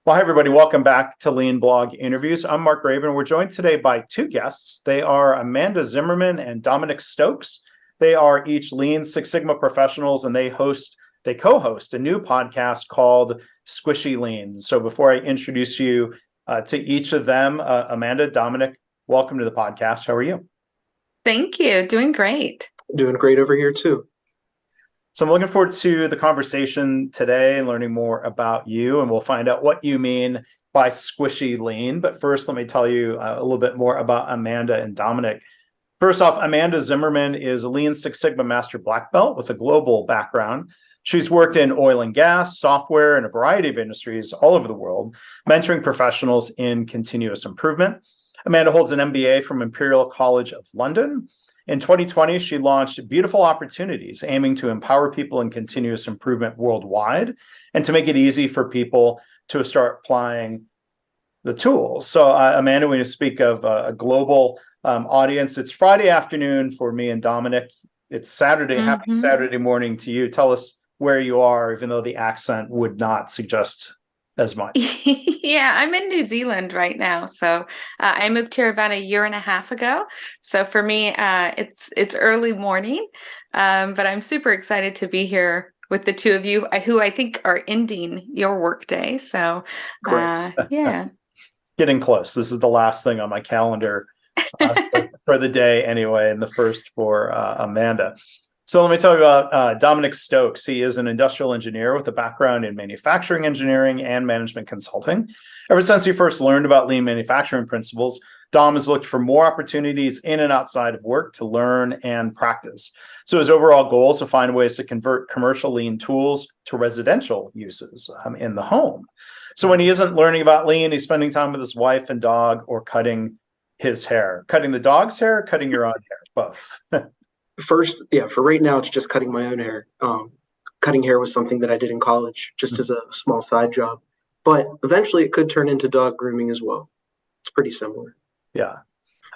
Well, hi, everybody. Welcome back to Lean Blog Interviews. I'm Mark Graven. We're joined today by two guests. They are Amanda Zimmerman and Dominic Stokes. They are each Lean Six Sigma professionals, and they co-host a new podcast called Squishy Lean. So before I introduce you to each of them, Amanda, Dominic, welcome to the podcast. How are you? Thank you. Doing great. Doing great over here too. So I'm looking forward to the conversation today and learning more about you, and we'll find out what you mean by squishy lean. But first, let me tell you a little bit more about Amanda and Dominic. First off, Amanda Zimmerman is a Lean Six Sigma Master Black Belt with a global background. She's worked in oil and gas, software, and a variety of industries all over the world, mentoring professionals in continuous improvement. Amanda holds an MBA from Imperial College of London. In 2020, she launched Beautiful Opportunities, aiming to empower people in continuous improvement worldwide and to make it easy for people to start applying the tools. So, Amanda, when you speak of a global audience, it's Friday afternoon for me and Dominic. It's Saturday. Mm-hmm. Happy Saturday morning to you. Tell us where you are, even though the accent would not suggest as much. Yeah, I'm in New Zealand right now. So I moved here about 1.5 years ago. So for me, it's early morning, but I'm super excited to be here with the two of you who I think are ending your workday. So yeah. Getting close. This is the last thing on my calendar for the day anyway, and the first for Amanda. So let me tell you about Dominic Stokes. He is an industrial engineer with a background in manufacturing engineering and management consulting. Ever since he first learned about lean manufacturing principles, Dom has looked for more opportunities in and outside of work to learn and practice. So his overall goal is to find ways to convert commercial lean tools to residential uses in the home. So when he isn't learning about lean, he's spending time with his wife and dog or cutting his hair. Cutting the dog's hair, cutting your own hair, both. For right now, it's just cutting my own hair. Cutting hair was something that I did in college, just as a small side job. But eventually it could turn into dog grooming as well. It's pretty similar. Yeah.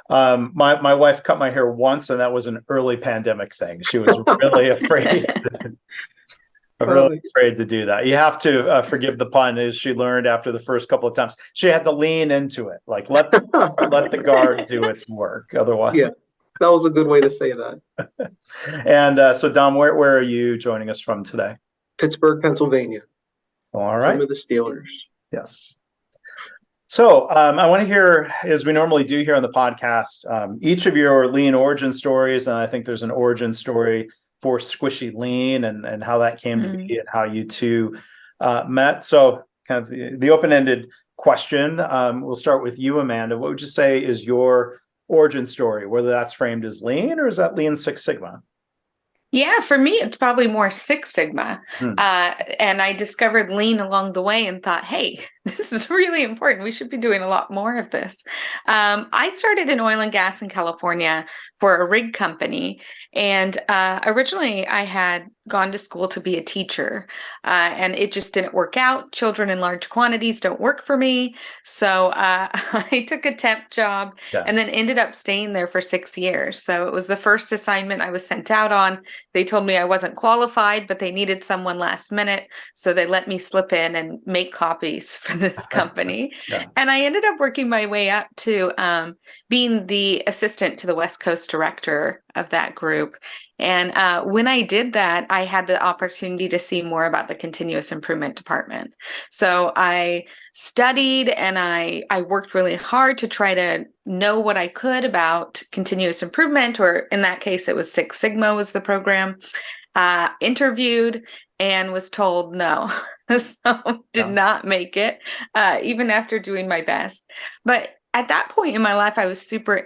My wife cut my hair once, and that was an early pandemic thing. She was really afraid. Really afraid to do that. You have to forgive the pun, as she learned after the first couple of times. She had to lean into it, like let the guard do its work. Otherwise, yeah. That was a good way to say that. And so, Dom, where are you joining us from today? Pittsburgh, Pennsylvania. All right. Home of the Steelers. Yes. So I want to hear, as we normally do here on the podcast, each of your lean origin stories. And I think there's an origin story for Squishy Lean and how that came to be and how you two met. So kind of the open-ended question. We'll start with you, Amanda. What would you say is your origin story, whether that's framed as lean or is that Lean Six Sigma? Yeah, for me, it's probably more Six Sigma. And I discovered lean along the way and thought, hey, this is really important. We should be doing a lot more of this. I started in oil and gas in California for a rig company. And originally I had gone to school to be a teacher, and it just didn't work out. Children in large quantities don't work for me. So I took a temp job and then ended up staying there for 6 years. So it was the first assignment I was sent out on. They told me I wasn't qualified, but they needed someone last minute. So they let me slip in and make copies for this company. And I ended up working my way up to being the assistant to the West Coast director of that group. And when I did that, I had the opportunity to see more about the continuous improvement department. So I studied and I worked really hard to try to know what I could about continuous improvement, or in that case, it was Six Sigma was the program. Interviewed and was told no. So did not make it, even after doing my best. But at that point in my life, I was super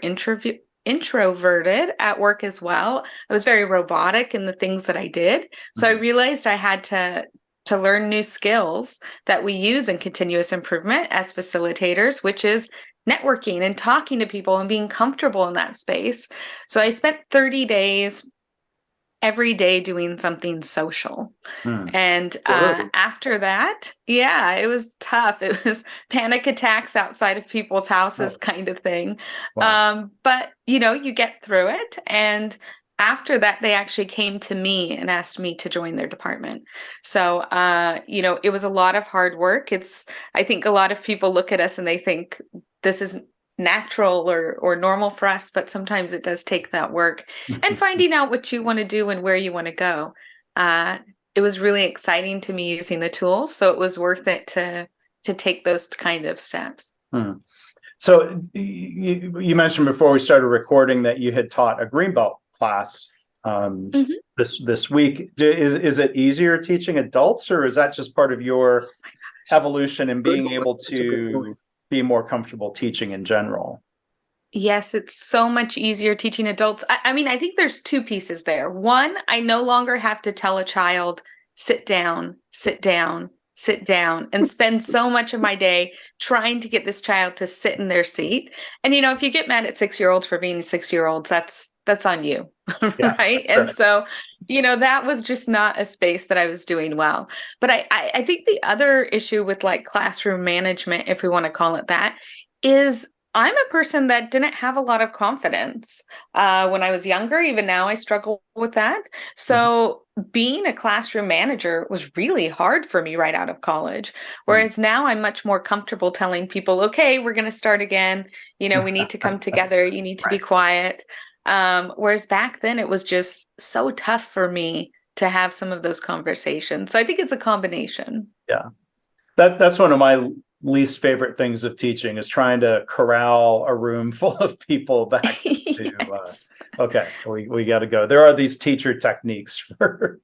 introverted at work as well. I was very robotic in the things that I did. So I realized I had to learn new skills that we use in continuous improvement as facilitators, which is networking and talking to people and being comfortable in that space. So I spent 30 days every day doing something social. And after that, it was tough. It was panic attacks outside of people's houses kind of thing. Wow. But, you get through it. And after that, they actually came to me and asked me to join their department. So, it was a lot of hard work. I think a lot of people look at us and they think this is natural or normal for us, but sometimes it does take that work and finding out what you want to do and where you want to go. It was really exciting to me using the tools, so it was worth it to take those kind of steps. So you mentioned before we started recording that you had taught a Greenbelt class this week. Is it easier teaching adults, or is that just part of your evolution in being able to be more comfortable teaching in general? Yes, it's so much easier teaching adults. I mean, I think there's two pieces there. One, I no longer have to tell a child, sit down, sit down, sit down, and spend so much of my day trying to get this child to sit in their seat. And, if you get mad at 6-year-olds for being 6-year-olds, that's on you, right? And so, that was just not a space that I was doing well. But I think the other issue with like classroom management, if we want to call it that, is I'm a person that didn't have a lot of confidence when I was younger. Even now, I struggle with that. So being a classroom manager was really hard for me right out of college. Whereas now I'm much more comfortable telling people, okay, we're going to start again. We need to come together. You need to be quiet. Whereas back then it was just so tough for me to have some of those conversations. So I think it's a combination. Yeah. That's one of my least favorite things of teaching, is trying to corral a room full of people back to Yes. Okay, we got to go. There are these teacher techniques for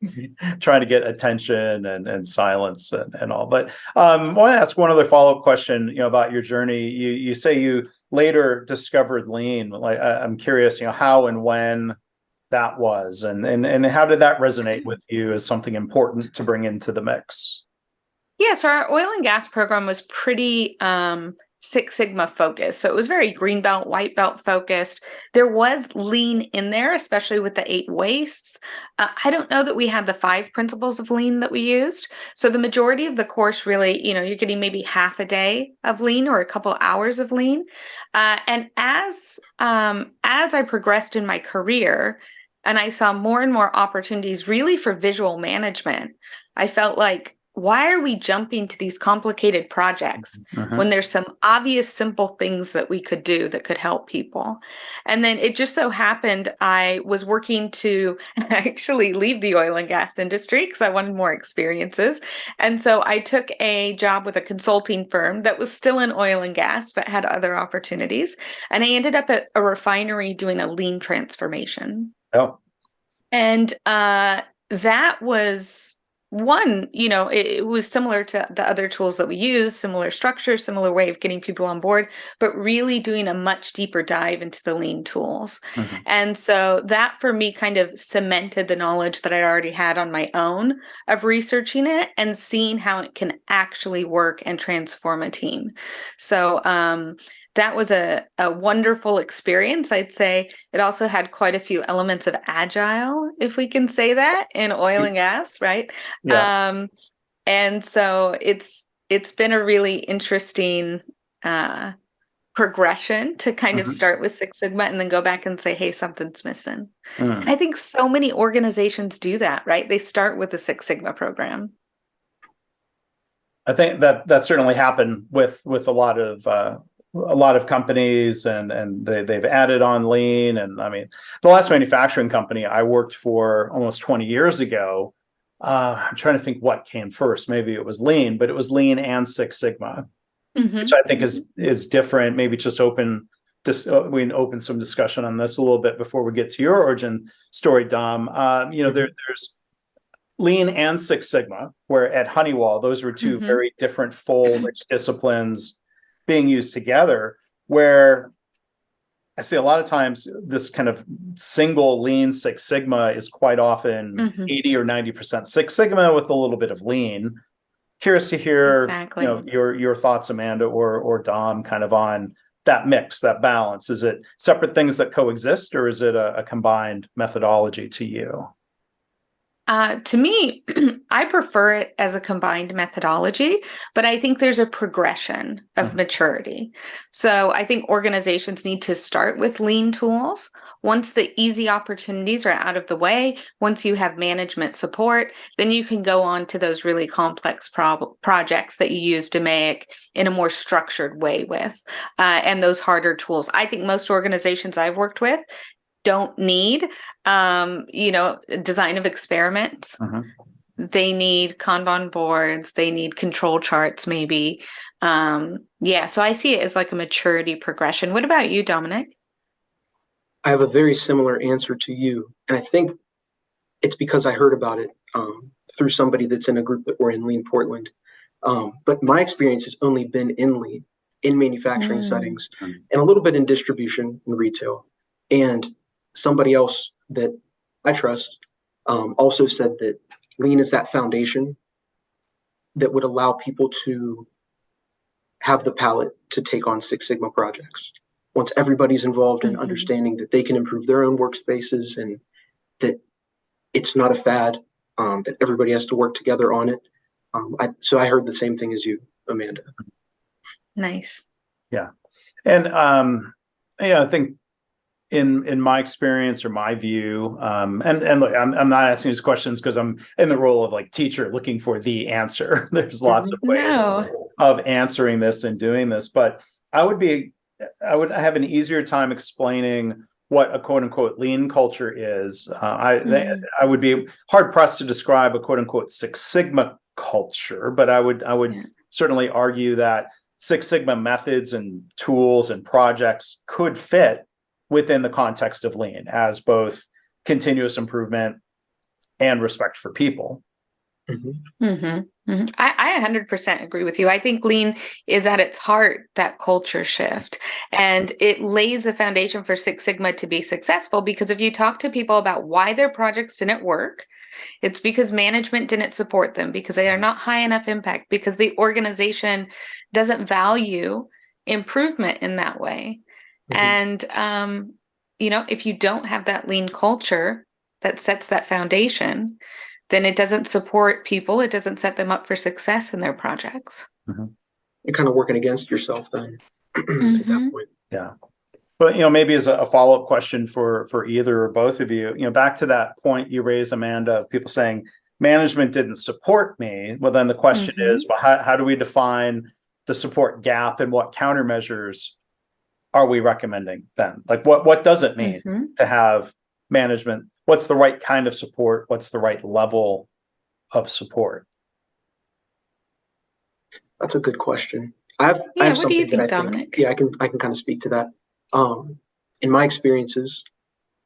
trying to get attention and silence and all. But I want to ask one other follow-up question, about your journey. You say you later discovered lean. Like, I'm curious, how and when that was, and how did that resonate with you as something important to bring into the mix? Yeah, so our oil and gas program was pretty Six Sigma focused. So it was very green belt, white belt focused. There was lean in there, especially with the 8 wastes. I don't know that we had the 5 principles of lean that we used. So the majority of the course really, you're getting maybe half a day of lean or a couple hours of lean. And as I progressed in my career and I saw more and more opportunities really for visual management, I felt like, why are we jumping to these complicated projects when there's some obvious, simple things that we could do that could help people? And then it just so happened I was working to actually leave the oil and gas industry because I wanted more experiences. And so I took a job with a consulting firm that was still in oil and gas, but had other opportunities. And I ended up at a refinery doing a lean transformation. Oh. And that was... One, it was similar to the other tools that we use, similar structure, similar way of getting people on board, but really doing a much deeper dive into the lean tools. And so that for me kind of cemented the knowledge that I already had on my own of researching it and seeing how it can actually work and transform a team. So that was a wonderful experience. I'd say it also had quite a few elements of agile, if we can say that, in oil and gas, right? Yeah. And so it's been a really interesting progression to kind of start with Six Sigma and then go back and say, hey, something's missing. And I think so many organizations do that, right? They start with the Six Sigma program. I think that certainly happened with a lot of companies, and they've added on lean. And I mean, the last manufacturing company I worked for almost 20 years ago, I'm trying to think what came first. Maybe it was lean, but it was lean and Six Sigma, which I think is different. Maybe just we can open some discussion on this a little bit before we get to your origin story, Dom. There's lean and Six Sigma, where at Honeywell, those were two very different, full, rich disciplines being used together, where I see a lot of times this kind of single lean Six Sigma is quite often 80 or 90% Six Sigma with a little bit of lean. Curious to hear your thoughts, Amanda or Dom, kind of on that mix, that balance. Is it separate things that coexist, or is it a combined methodology to you? To me, I prefer it as a combined methodology, but I think there's a progression of maturity. So I think organizations need to start with lean tools once the easy opportunities are out of the way, once you have management support, then you can go on to those really complex projects that you use DMAIC in a more structured way with, and those harder tools. I think most organizations I've worked with don't need, design of experiments. They need Kanban boards. They need control charts, maybe. So I see it as like a maturity progression. What about you, Dominic? I have a very similar answer to you. And I think it's because I heard about it through somebody that's in a group that we're in, Lean Portland. But my experience has only been in Lean, in manufacturing settings, and a little bit in distribution and retail. And somebody else that I trust also said that Lean is that foundation that would allow people to have the palate to take on Six Sigma projects. Once everybody's involved in understanding that they can improve their own workspaces and that it's not a fad, that everybody has to work together on it. So I heard the same thing as you, Amanda. Nice. Yeah. And I think in my experience or my view, and look, I'm not asking these questions because I'm in the role of like teacher looking for the answer. There's lots of ways of answering this and doing this, but I would have an easier time explaining what a quote unquote lean culture is. I would be hard pressed to describe a quote unquote Six Sigma culture, but I would certainly argue that Six Sigma methods and tools and projects could fit within the context of lean as both continuous improvement and respect for people. I 100% agree with you. I think lean is at its heart that culture shift, and it lays a foundation for Six Sigma to be successful, because if you talk to people about why their projects didn't work, it's because management didn't support them, because they are not high enough impact, because the organization doesn't value improvement in that way. And, if you don't have that lean culture that sets that foundation, then it doesn't support people. It doesn't set them up for success in their projects. You're kind of working against yourself then at that point. Yeah. But, maybe as a follow-up question for either or both of you, back to that point you raised, Amanda, of people saying management didn't support me. Well, then the question is, well, how do we define the support gap, and what countermeasures are we recommending then? Like what does it mean to have management? What's the right kind of support? What's the right level of support? That's a good question. I have what something do you think, that I Dominic? think, I can kind of speak to that. In my experiences,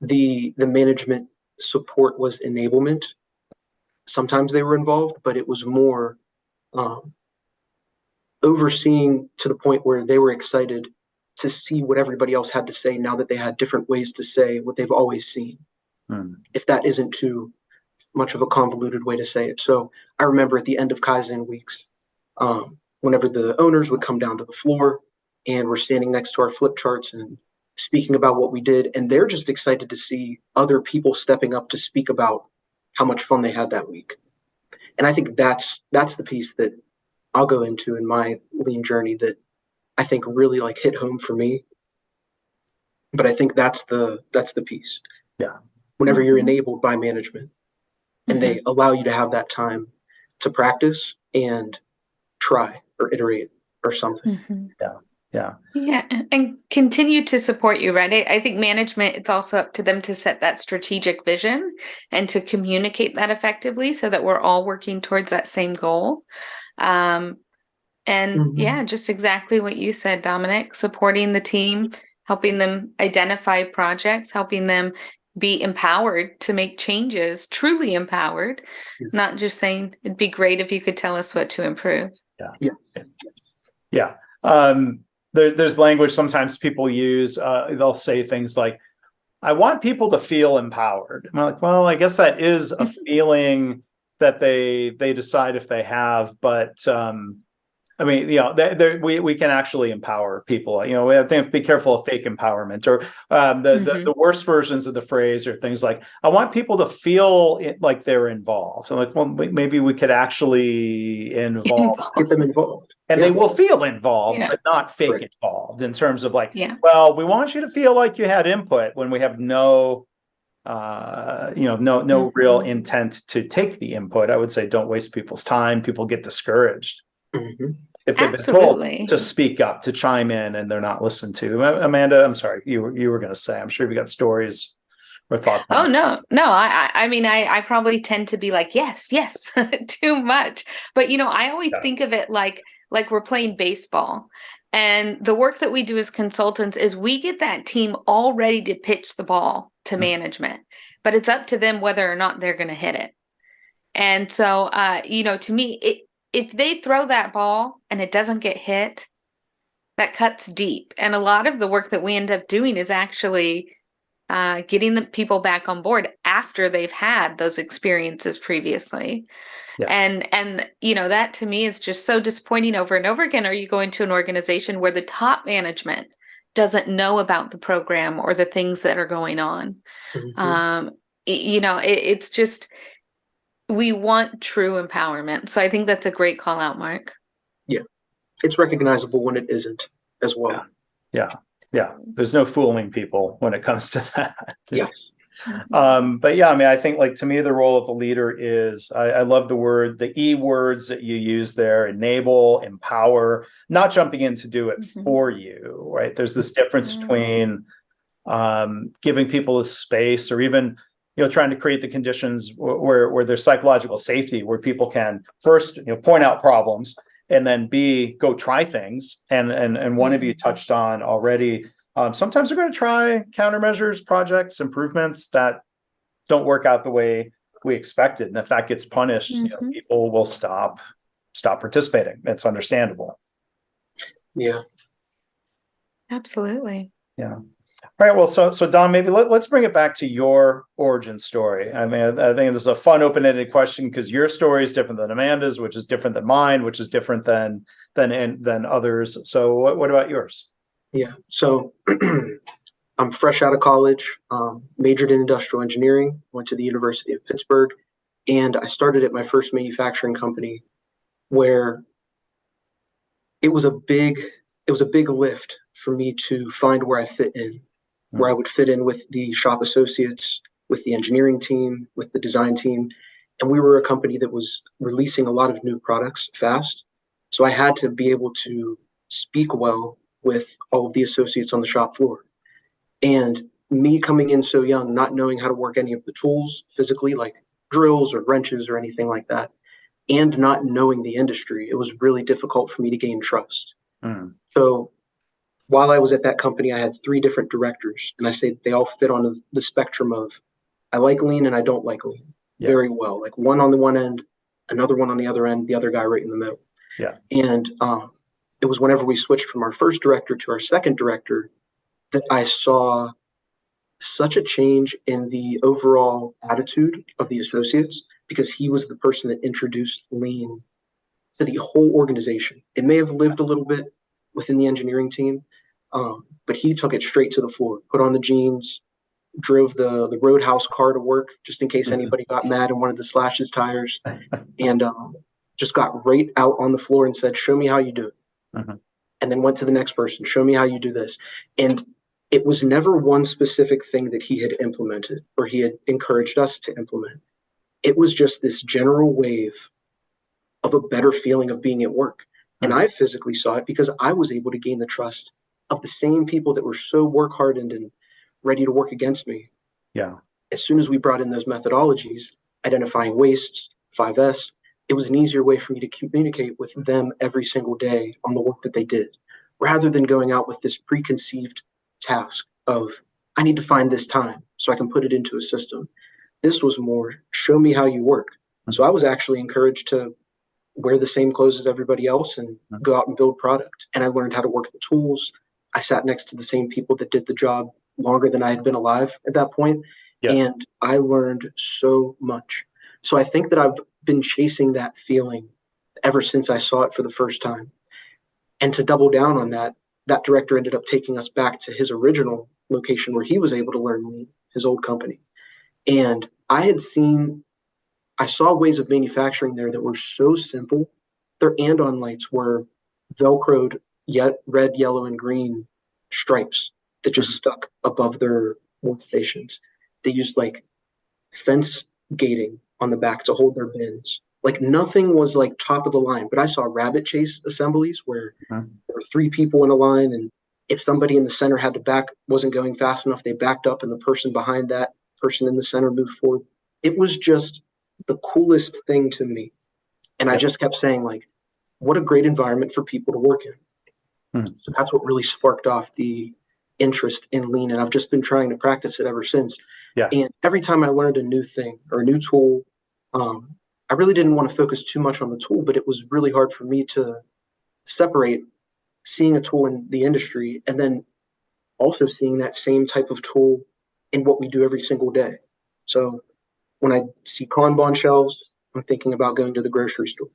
the management support was enablement. Sometimes they were involved, but it was more overseeing to the point where they were excited to see what everybody else had to say now that they had different ways to say what they've always seen. If that isn't too much of a convoluted way to say it. So I remember at the end of Kaizen weeks, whenever the owners would come down to the floor and we're standing next to our flip charts and speaking about what we did, and they're just excited to see other people stepping up to speak about how much fun they had that week. And I think that's the piece that I'll go into in my lean journey that I think really like hit home for me. But I think that's the piece. Yeah. Whenever you're enabled by management and they allow you to have that time to practice and try or iterate or something. Yeah. And continue to support you, right? I think management, it's also up to them to set that strategic vision and to communicate that effectively so that we're all working towards that same goal. Just exactly what you said, Dominic, supporting the team, helping them identify projects, helping them be empowered to make changes, truly empowered, not just saying it'd be great if you could tell us what to improve. There's language sometimes people use, they'll say things like, I want people to feel empowered. And I'm like, well, I guess that is a feeling that they decide if they have, but I mean, we can actually empower people. We have to be careful of fake empowerment, or the worst versions of the phrase are things like, I want people to feel like they're involved. So like, well, maybe we could actually get them involved. And they will feel involved, but not fake involved. evolved in terms of like, Yeah. well, we want you to feel like you had input when we have no real intent to take the input. I would say don't waste people's time. People get discouraged if they've been told Absolutely. to speak up, to chime in, and they're not listened to. Amanda, I'm sorry, you were going to say, I'm sure you've got stories or thoughts on Oh, that. no. I mean, I probably tend to be like, yes, too much. But, I always Yeah. think of it like we're playing baseball. And the work that we do as consultants is we get that team all ready to pitch the ball to management, but it's up to them whether or not they're going to hit it. And so, to me, if they throw that ball and it doesn't get hit, that cuts deep. And a lot of the work that we end up doing is actually getting the people back on board after they've had those experiences previously. Yeah. And that to me is just so disappointing over and over again. Are you going to an organization where the top management doesn't know about the program or the things that are going on? It's just, we want true empowerment. So I think that's a great call out, Mark. Yeah. It's recognizable when it isn't as well. Yeah. There's no fooling people when it comes to that. Yes. But yeah, I mean, I think like to me, the role of the leader is, I love the E words that you use there: enable, empower, not jumping in to do it for you, right? There's this difference between giving people a space, or even, trying to create the conditions where there's psychological safety, where people can first, point out problems, and then B, go try things. And one of you touched on already, sometimes we're going to try countermeasures, projects, improvements that don't work out the way we expected. And if that gets punished, people will stop participating. It's understandable. Yeah. Absolutely. Yeah. All right. Well, so Don, maybe let's bring it back to your origin story. I mean, I think this is a fun, open-ended question, because your story is different than Amanda's, which is different than mine, which is different than others. So what about yours? Yeah. So I'm fresh out of college, majored in industrial engineering, went to the University of Pittsburgh, and I started at my first manufacturing company, where it was a big lift for me to find where I fit in, where I would fit in with the shop associates, with the engineering team, with the design team. And we were a company that was releasing a lot of new products fast. So I had to be able to speak well with all of the associates on the shop floor. And me coming in so young, not knowing how to work any of the tools physically, like drills or wrenches or anything like that, and not knowing the industry, it was really difficult for me to gain trust. So while I was at that company, I had 3 different directors, and I say they all fit on the spectrum of, I like lean and I don't like lean very well. Like one on the one end, another one on the other end, the other guy right in the middle. Yeah. And it was whenever we switched from our first director to our second director that I saw such a change in the overall attitude of the associates, because he was the person that introduced lean to the whole organization. It may have lived a little bit within the engineering team, but he took it straight to the floor, put on the jeans, drove the Roadhouse car to work just in case anybody got mad and wanted to slash his tires, and just got right out on the floor and said, show me how you do it. And then went to the next person, show me how you do this. And it was never one specific thing that he had implemented or he had encouraged us to implement. It was just this general wave of a better feeling of being at work. And I physically saw it because I was able to gain the trust of the same people that were so work hardened and ready to work against me. Yeah. As soon as we brought in those methodologies, identifying wastes, 5S, it was an easier way for me to communicate with them every single day on the work that they did, rather than going out with this preconceived task of, I need to find this time so I can put it into a system. This was more, show me how you work. So I was actually encouraged to wear the same clothes as everybody else and go out and build product. And I learned how to work the tools. I sat next to the same people that did the job longer than I had been alive at that point. Yeah. And I learned so much. So I think that I've been chasing that feeling ever since I saw it for the first time. And to double down on that, that director ended up taking us back to his original location where he was able to learn lean, his old company. And I saw ways of manufacturing there that were so simple. Their andon lights were Velcroed yet red, yellow, and green stripes that just stuck above their workstations. They used like fence gating on the back to hold their bins. Like nothing was like top of the line, but I saw rabbit chase assemblies where there were 3 people in a line, and if somebody in the center had to back, wasn't going fast enough, they backed up and the person behind that person in the center moved forward. It was just the coolest thing to me. And I just kept saying, like, what a great environment for people to work in. So that's what really sparked off the interest in lean. And I've just been trying to practice it ever since. Yeah. And every time I learned a new thing or a new tool, I really didn't want to focus too much on the tool, but it was really hard for me to separate seeing a tool in the industry and then also seeing that same type of tool in what we do every single day. So when I see Kanban shelves, I'm thinking about going to the grocery store.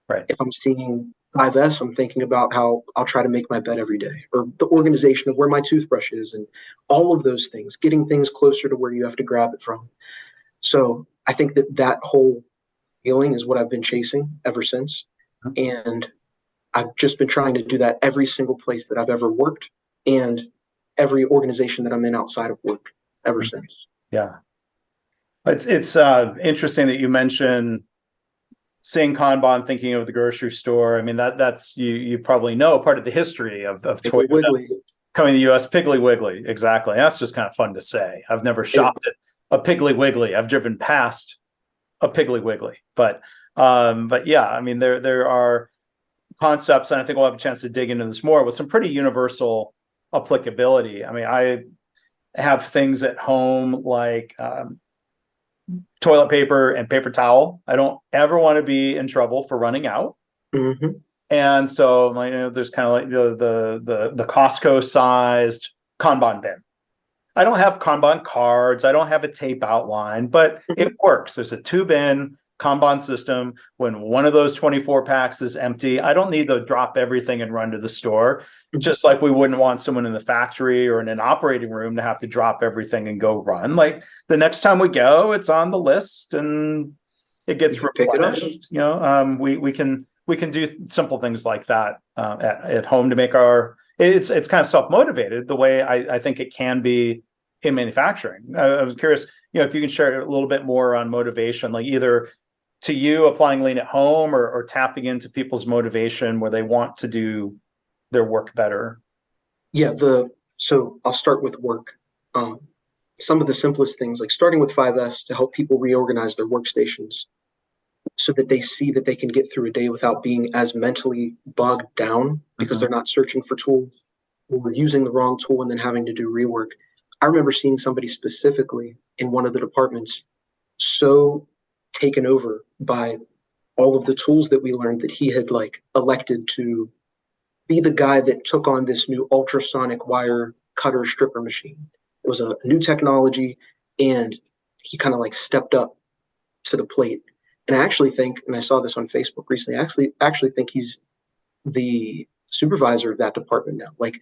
Right. If I'm seeing 5S, I'm thinking about how I'll try to make my bed every day, or the organization of where my toothbrush is, and all of those things, getting things closer to where you have to grab it from. So I think that whole feeling is what I've been chasing ever since. And I've just been trying to do that every single place that I've ever worked and every organization that I'm in outside of work ever since. Yeah. It's interesting that you mentioned seeing Kanban, thinking of the grocery store. I mean, that's you probably know part of the history of Piggly Wiggly coming to the US. Piggly Wiggly, exactly. That's just kind of fun to say. I've never shopped at a Piggly Wiggly. I've driven past a Piggly Wiggly, but yeah, I mean, there are concepts, and I think we'll have a chance to dig into this more with some pretty universal applicability. I mean, I have things at home like toilet paper and paper towel. I don't ever want to be in trouble for running out. And so there's kind of like the Costco sized Kanban bin. I don't have Kanban cards. I don't have a tape outline, but it works. There's a 2-bin Kanban system. When one of those 24 packs is empty, I don't need to drop everything and run to the store, just like we wouldn't want someone in the factory or in an operating room to have to drop everything and go run. Like the next time we go, it's on the list and it gets replenished. We can do simple things like that at home to make it's kind of self-motivated the way I think it can be in manufacturing. I was curious, if you can share a little bit more on motivation, like either to you applying lean at home or tapping into people's motivation where they want to do their work better. Yeah, so I'll start with work. Some of the simplest things, like starting with 5S to help people reorganize their workstations so that they see that they can get through a day without being as mentally bogged down because they're not searching for tools or using the wrong tool and then having to do rework. I remember seeing somebody specifically in one of the departments so taken over by all of the tools that we learned that he had like elected to be the guy that took on this new ultrasonic wire cutter stripper machine. It was a new technology and he kind of like stepped up to the plate. And I actually think, and I saw this on Facebook recently, I actually think he's the supervisor of that department now. Like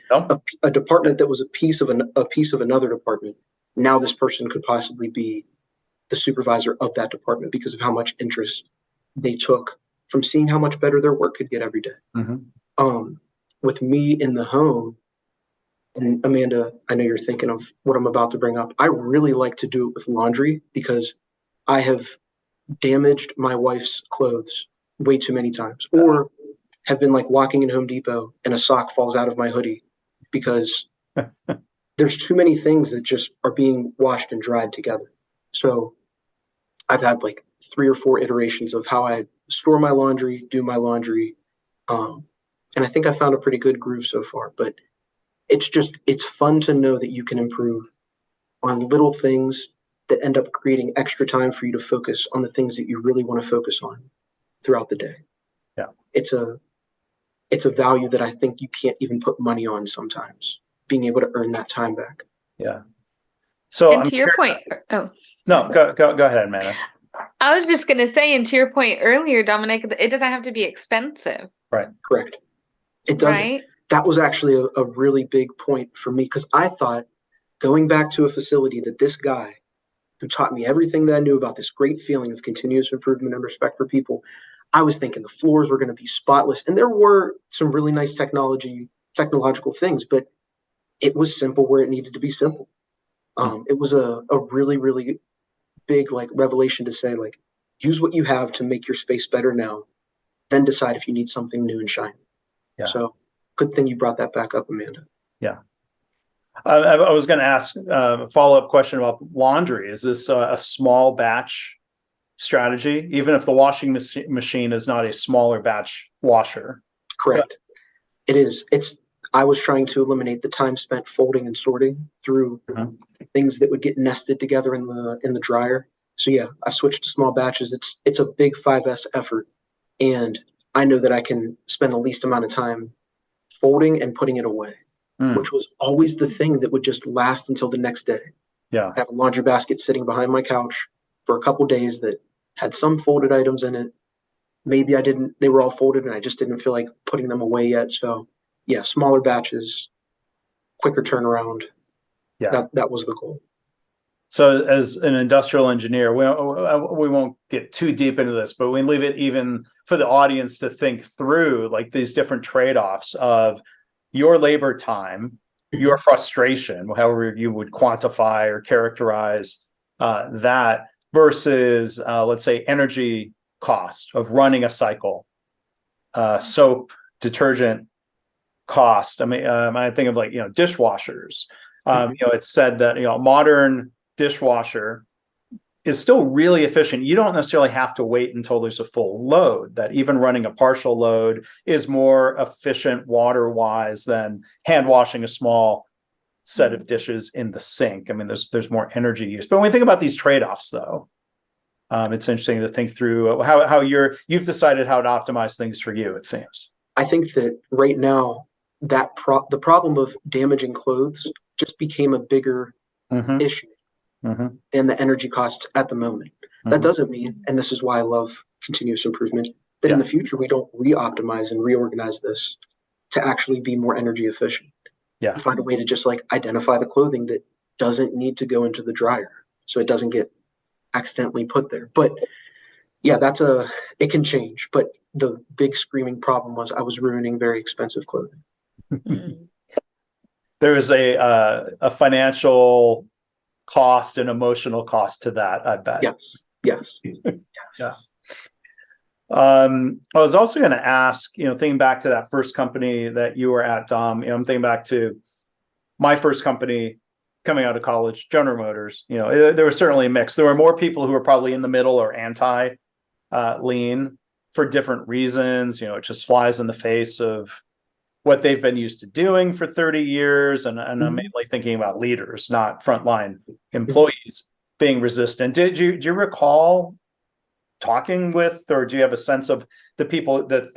a department that was a piece of another department. Now this person could possibly be the supervisor of that department because of how much interest they took from seeing how much better their work could get every day. With me in the home, and Amanda, I know you're thinking of what I'm about to bring up. I really like to do it with laundry because I have damaged my wife's clothes way too many times, or have been like walking in Home Depot and a sock falls out of my hoodie because there's too many things that just are being washed and dried together. So I've had like 3 or 4 iterations of how I store my laundry, do my laundry. And I think I found a pretty good groove so far, but it's fun to know that you can improve on little things that end up creating extra time for you to focus on the things that you really want to focus on throughout the day. Yeah. It's a value that I think you can't even put money on sometimes, being able to earn that time back. Yeah. So and to your point, no, go ahead, Amanda. I was just going to say, and to your point earlier, Dominic, it doesn't have to be expensive. Right. Correct. It doesn't. Right? That was actually a really big point for me because I thought going back to a facility that this guy who taught me everything that I knew about this great feeling of continuous improvement and respect for people, I was thinking the floors were going to be spotless. And there were some really nice technology technological things, but it was simple where it needed to be simple. It was a really, really big like revelation to say, like, use what you have to make your space better now, then decide if you need something new and shiny. Yeah. So good thing you brought that back up, Amanda. Yeah. I was going to ask a follow-up question about laundry. Is this a small batch strategy, even if the washing machine is not a smaller batch washer? Correct. It is. I was trying to eliminate the time spent folding and sorting through things that would get nested together in the dryer. So yeah, I switched to small batches. It's a big 5S effort, and I know that I can spend the least amount of time folding and putting it away, which was always the thing that would just last until the next day. Yeah. I have a laundry basket sitting behind my couch for a couple days that had some folded items in it. Maybe they were all folded and I just didn't feel like putting them away yet. So yeah, smaller batches, quicker turnaround. Yeah. That was the goal. So as an industrial engineer, we won't get too deep into this, but we leave it even for the audience to think through like these different trade-offs of your labor time, your frustration, however you would quantify or characterize that versus, let's say, energy cost of running a cycle, soap, detergent cost. I mean, I think of like, dishwashers. It's said that, a modern dishwasher is still really efficient. You don't necessarily have to wait until there's a full load, that even running a partial load is more efficient water-wise than hand washing a small set of dishes in the sink. I mean, there's more energy use. But when we think about these trade-offs, though, it's interesting to think through how you've decided how to optimize things for you, it seems. I think that right now the problem of damaging clothes just became a bigger issue than the energy costs at the moment. That doesn't mean, and this is why I love continuous improvement, that in the future we don't re-optimize and reorganize this to actually be more energy efficient. Yeah. Find a way to just like identify the clothing that doesn't need to go into the dryer so it doesn't get accidentally put there. But yeah, it can change. But the big screaming problem was I was ruining very expensive clothing. There is a financial cost and emotional cost to that, I bet. Yes. Yeah. I was also going to ask, thinking back to that first company that you were at, Dom, I'm thinking back to my first company coming out of college, General Motors. There was certainly a mix. There were more people who were probably in the middle or anti lean for different reasons. It just flies in the face of what they've been used to doing for 30 years. And I'm mainly thinking about leaders, not frontline employees being resistant. Do you recall talking with, or do you have a sense of the people, the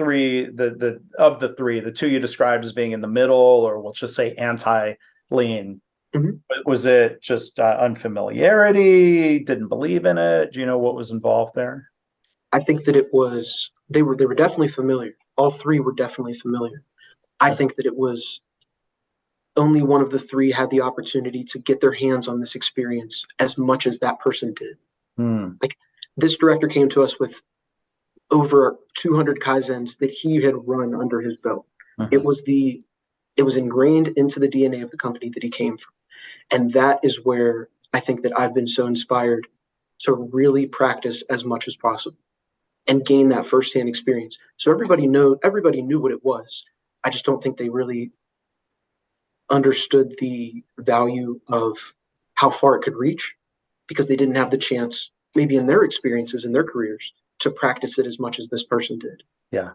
two you described as being in the middle, or we'll just say anti-lean? Was it just unfamiliarity? Didn't believe in it? Do you know what was involved there? I think that they were definitely familiar. All three were definitely familiar. I think that it was only one of the three had the opportunity to get their hands on this experience as much as that person did. Like this director came to us with over 200 Kaizens that he had run under his belt. It was ingrained into the DNA of the company that he came from. And that is where I think that I've been so inspired to really practice as much as possible and gain that firsthand experience. So everybody knew what it was. I just don't think they really understood the value of how far it could reach because they didn't have the chance, maybe in their experiences in their careers, to practice it as much as this person did. Yeah.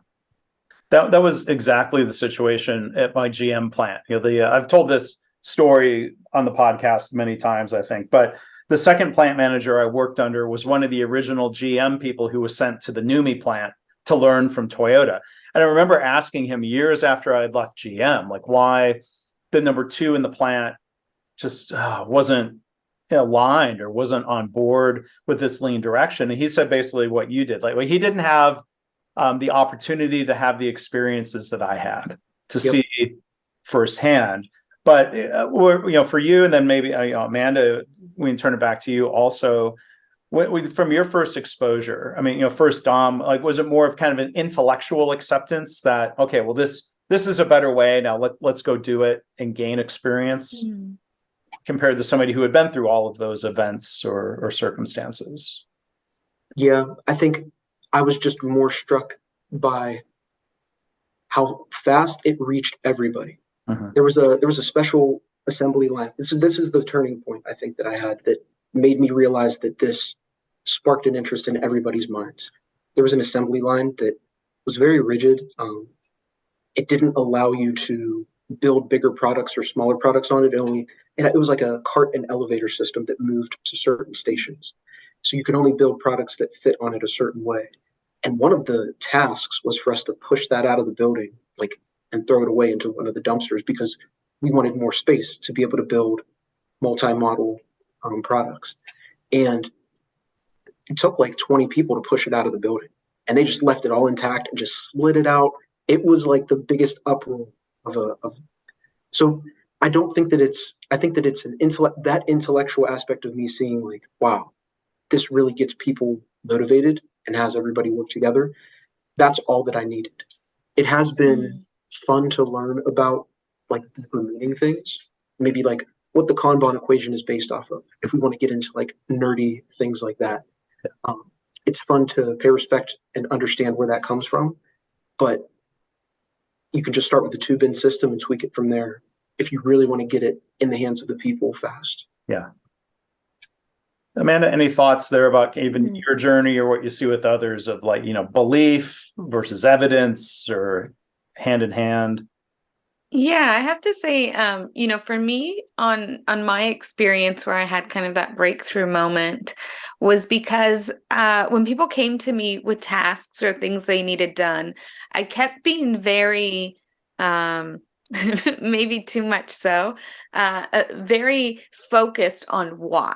That was exactly the situation at my GM plant. I've told this story on the podcast many times, I think, but the second plant manager I worked under was one of the original GM people who was sent to the NUMMI plant to learn from Toyota. And I remember asking him years after I had left GM, like why the number two in the plant just wasn't aligned or wasn't on board with this lean direction. And he said basically what you did. Like, he didn't have the opportunity to have the experiences that I had to see firsthand. But for you, and then maybe Amanda, we can turn it back to you also. From your first exposure, I mean, first Dom, like, was it more of kind of an intellectual acceptance that, okay, well, this this is a better way. Now let's go do it and gain experience compared to somebody who had been through all of those events or circumstances? Yeah, I think I was just more struck by how fast it reached everybody. There was a special assembly line. This is the turning point I think that I had that made me realize that this sparked an interest in everybody's minds. There was an assembly line that was very rigid. It didn't allow you to build bigger products or smaller products on it. It was like a cart and elevator system that moved to certain stations. So you could only build products that fit on it a certain way. And one of the tasks was for us to push that out of the building, and throw it away into one of the dumpsters because we wanted more space to be able to build multi-model products. And it took 20 people to push it out of the building. And they just left it all intact and just slid it out. It was like the biggest uproar so I don't think that I think that it's that intellectual aspect of me seeing wow, this really gets people motivated and has everybody work together. That's all that I needed. It has been fun to learn about deeper meaning things, maybe what the Kanban equation is based off of. If we want to get into nerdy things like that, it's fun to pay respect and understand where that comes from. But you can just start with the two-bin system and tweak it from there if you really want to get it in the hands of the people fast. Yeah. Amanda, any thoughts there about even your journey or what you see with others of belief versus evidence or hand in hand? Yeah, I have to say, for me, on my experience where I had kind of that breakthrough moment was because when people came to me with tasks or things they needed done, I kept being very, maybe too much so, very focused on why.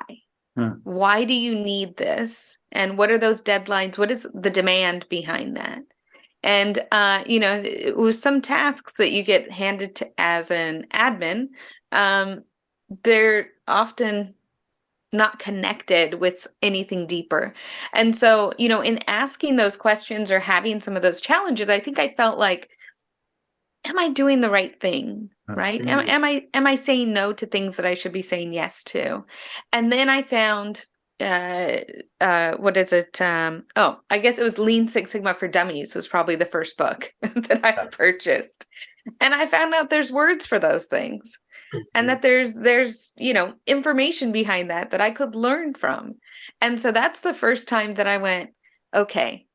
Why do you need this? And what are those deadlines? What is the demand behind that? And, with some tasks that you get handed to as an admin, they're often not connected with anything deeper. And so, in asking those questions or having some of those challenges, I think I felt like, am I doing the right thing? Right? Am I saying no to things that I should be saying yes to? And then I found what is it? I guess it was Lean Six Sigma for Dummies was probably the first book that I purchased. And I found out there's words for those things and that there's information behind that I could learn from. And so that's the first time that I went, okay,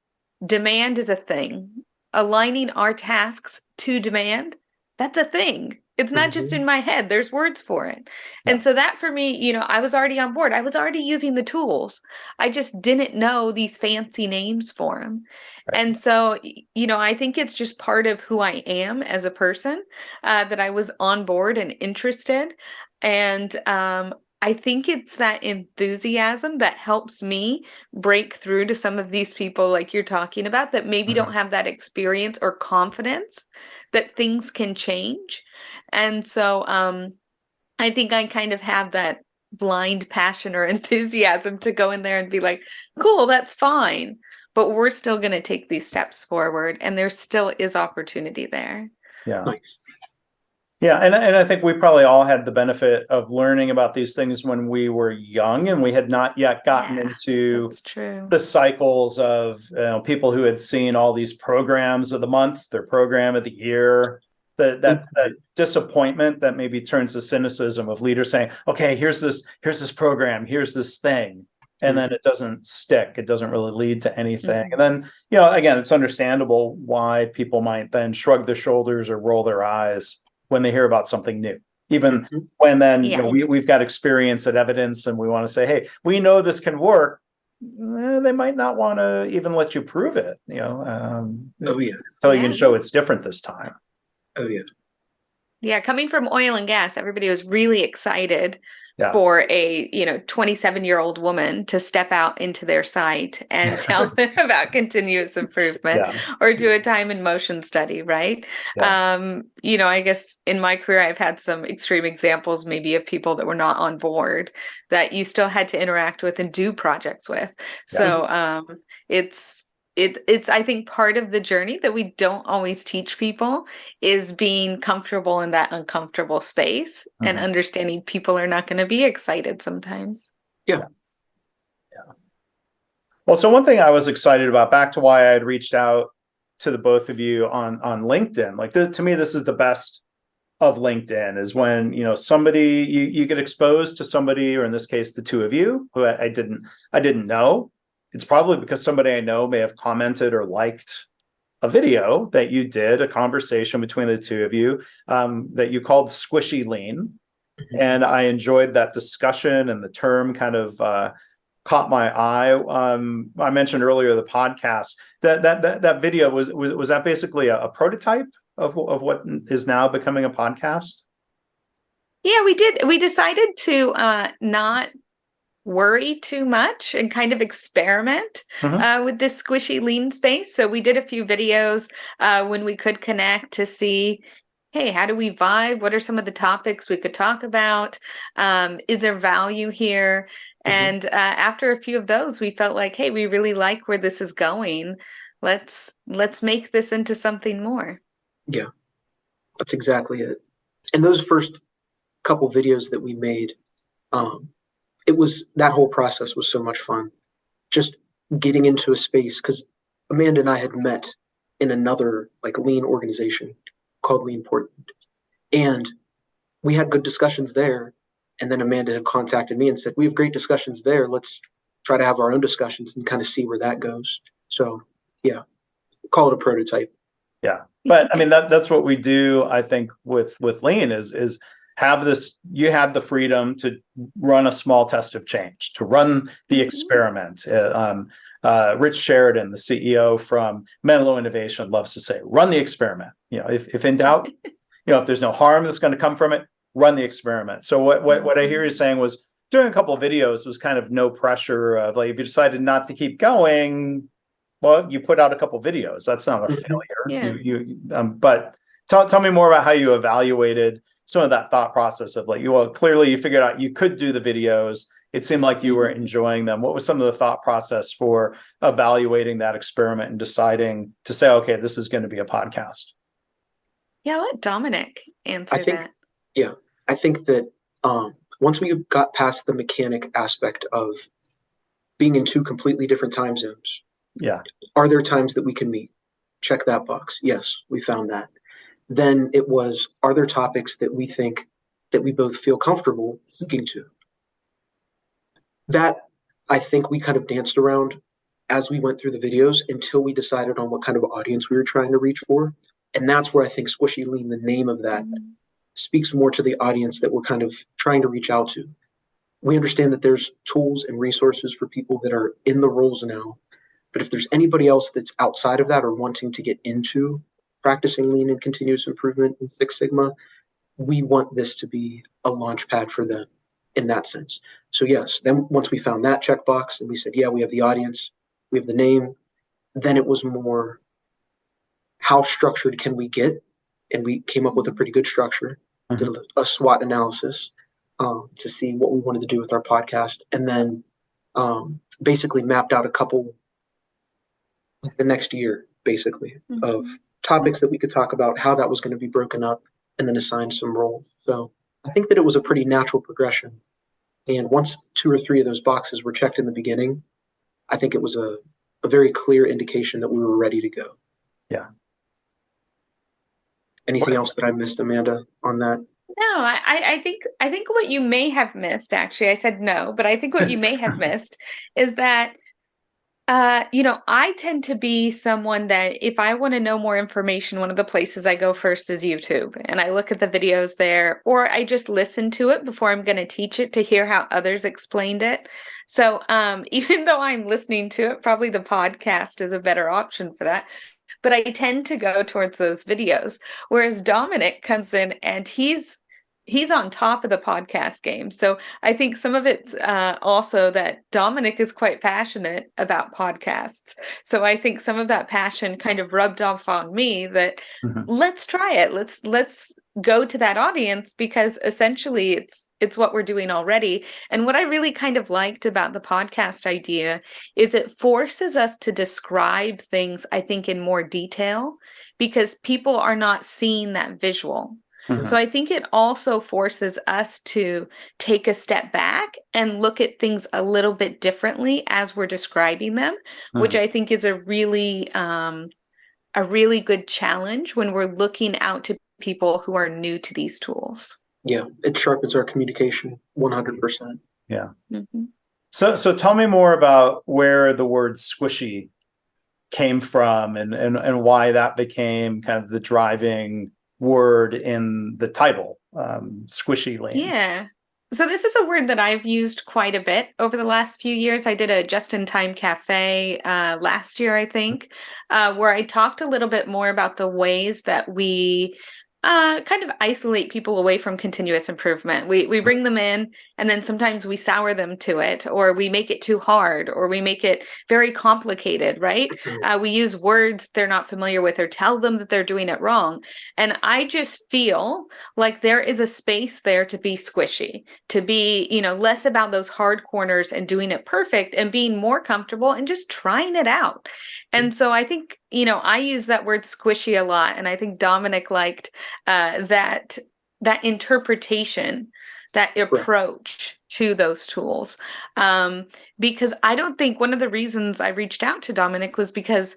demand is a thing. Aligning our tasks to demand, that's a thing. It's not just in my head. There's words for it. And so that for me, I was already on board. I was already using the tools. I just didn't know these fancy names for them. Right. And so, I think it's just part of who I am as a person, that I was on board and interested. And I think it's that enthusiasm that helps me break through to some of these people like you're talking about that maybe don't have that experience or confidence that things can change. And so I think I kind of have that blind passion or enthusiasm to go in there and be like, cool, that's fine. But we're still going to take these steps forward. And there still is opportunity there. Yeah. Nice. Yeah, and I think we probably all had the benefit of learning about these things when we were young, and we had not yet gotten into the cycles of people who had seen all these programs of the month, their program of the year, that disappointment that maybe turns to cynicism of leaders saying, okay, here's this program, here's this thing, and then it doesn't stick. It doesn't really lead to anything. And then, again, it's understandable why people might then shrug their shoulders or roll their eyes when they hear about something new, even when then we've got experience and evidence and we want to say, hey, we know this can work. They might not want to even let you prove it, until you can show it's different this time. Oh, yeah. Yeah, coming from oil and gas, everybody was really excited for a 27-year-old woman to step out into their site and tell them about continuous improvement or do a time and motion study, right? I guess in my career I've had some extreme examples maybe of people that were not on board that you still had to interact with and do projects with. So it's it's I think part of the journey that we don't always teach people is being comfortable in that uncomfortable space and understanding people are not going to be excited sometimes. Yeah. Well, so one thing I was excited about, back to why I had reached out to the both of you on LinkedIn, like to me, this is the best of LinkedIn, is when, somebody, you get exposed to somebody, or in this case, the two of you, who I didn't know. It's probably because somebody I know may have commented or liked a video that you did, a conversation between the two of you, that you called Squishy Lean. And I enjoyed that discussion, and the term kind of caught my eye. I mentioned earlier the podcast, that video was that basically a prototype of what is now becoming a podcast? Yeah, we did. We decided to not worry too much and kind of experiment with this squishy lean space. So we did a few videos when we could connect to see, hey, how do we vibe? What are some of the topics we could talk about? Is there value here? And after a few of those, we felt like, hey, we really like where this is going. Let's make this into something more. Yeah, that's exactly it. And those first couple videos that we made, that whole process was so much fun. Just getting into a space, because Amanda and I had met in another lean organization called Lean Portland. And we had good discussions there. And then Amanda had contacted me and said, we have great discussions there. Let's try to have our own discussions and kind of see where that goes. So yeah, call it a prototype. Yeah. But I mean, that's what we do, I think, with Lean is have this, you had the freedom to run a small test of change, to run the experiment. Rich Sheridan, the CEO from Menlo Innovation, loves to say, run the experiment. If in doubt, if there's no harm that's going to come from it, run the experiment. So what I hear you saying was, doing a couple of videos was kind of no pressure of, like, if you decided not to keep going, well, you put out a couple of videos. That's not a failure. Yeah. But tell me more about how you evaluated some of that thought process of, clearly you figured out you could do the videos. It seemed like you were enjoying them. What was some of the thought process for evaluating that experiment and deciding to say, okay, this is going to be a podcast? Yeah, let Dominic answer that. Yeah, I think that once we got past the mechanic aspect of being in two completely different time zones, are there times that we can meet? Check that box. Yes, we found that. Then it was, are there topics that we think that we both feel comfortable speaking to? That, I think, we kind of danced around as we went through the videos until we decided on what kind of audience we were trying to reach for. And that's where I think Squishy Lean, the name of that, speaks more to the audience that we're kind of trying to reach out to. We understand that there's tools and resources for people that are in the roles now. But if there's anybody else that's outside of that or wanting to get into practicing lean and continuous improvement in Six Sigma, we want this to be a launch pad for them in that sense. So yes, then once we found that checkbox and we said, yeah, we have the audience, we have the name, then it was more, how structured can we get? And we came up with a pretty good structure, did a SWOT analysis to see what we wanted to do with our podcast, and then basically mapped out a couple the next year, basically, of topics that we could talk about, how that was going to be broken up, and then assign some roles. So I think that it was a pretty natural progression. And once 2 or 3 of those boxes were checked in the beginning, I think it was a very clear indication that we were ready to go. Yeah. Anything else that I missed, Amanda, on that? No, I think what you may have missed, actually, I said no, but I think what you may have missed is that I tend to be someone that if I want to know more information, one of the places I go first is YouTube, and I look at the videos there, or I just listen to it before I'm going to teach it to hear how others explained it. So even though I'm listening to it, probably the podcast is a better option for that. But I tend to go towards those videos, whereas Dominic comes in and he's he's on top of the podcast game. So I think some of it's also that Dominic is quite passionate about podcasts. So I think some of that passion kind of rubbed off on me that let's try it. Let's go to that audience, because essentially it's what we're doing already. And what I really kind of liked about the podcast idea is it forces us to describe things, I think, in more detail, because people are not seeing that visual. So I think it also forces us to take a step back and look at things a little bit differently as we're describing them, which I think is a really good challenge when we're looking out to people who are new to these tools. Yeah, it sharpens our communication 100%. Yeah. So tell me more about where the word squishy came from, and why that became kind of the driving word in the title, Squishy Lean. Yeah. So this is a word that I've used quite a bit over the last few years. I did a just-in-time cafe last year, I think, where I talked a little bit more about the ways that we kind of isolate people away from continuous improvement. We bring them in, and then sometimes we sour them to it, or we make it too hard, or we make it very complicated, right? We use words they're not familiar with, or tell them that they're doing it wrong. And I just feel like there is a space there to be squishy, to be, less about those hard corners and doing it perfect, and being more comfortable and just trying it out. And so I think, I use that word squishy a lot, and I think Dominic liked that interpretation, that approach to those tools. Because I don't think one of the reasons I reached out to Dominic was because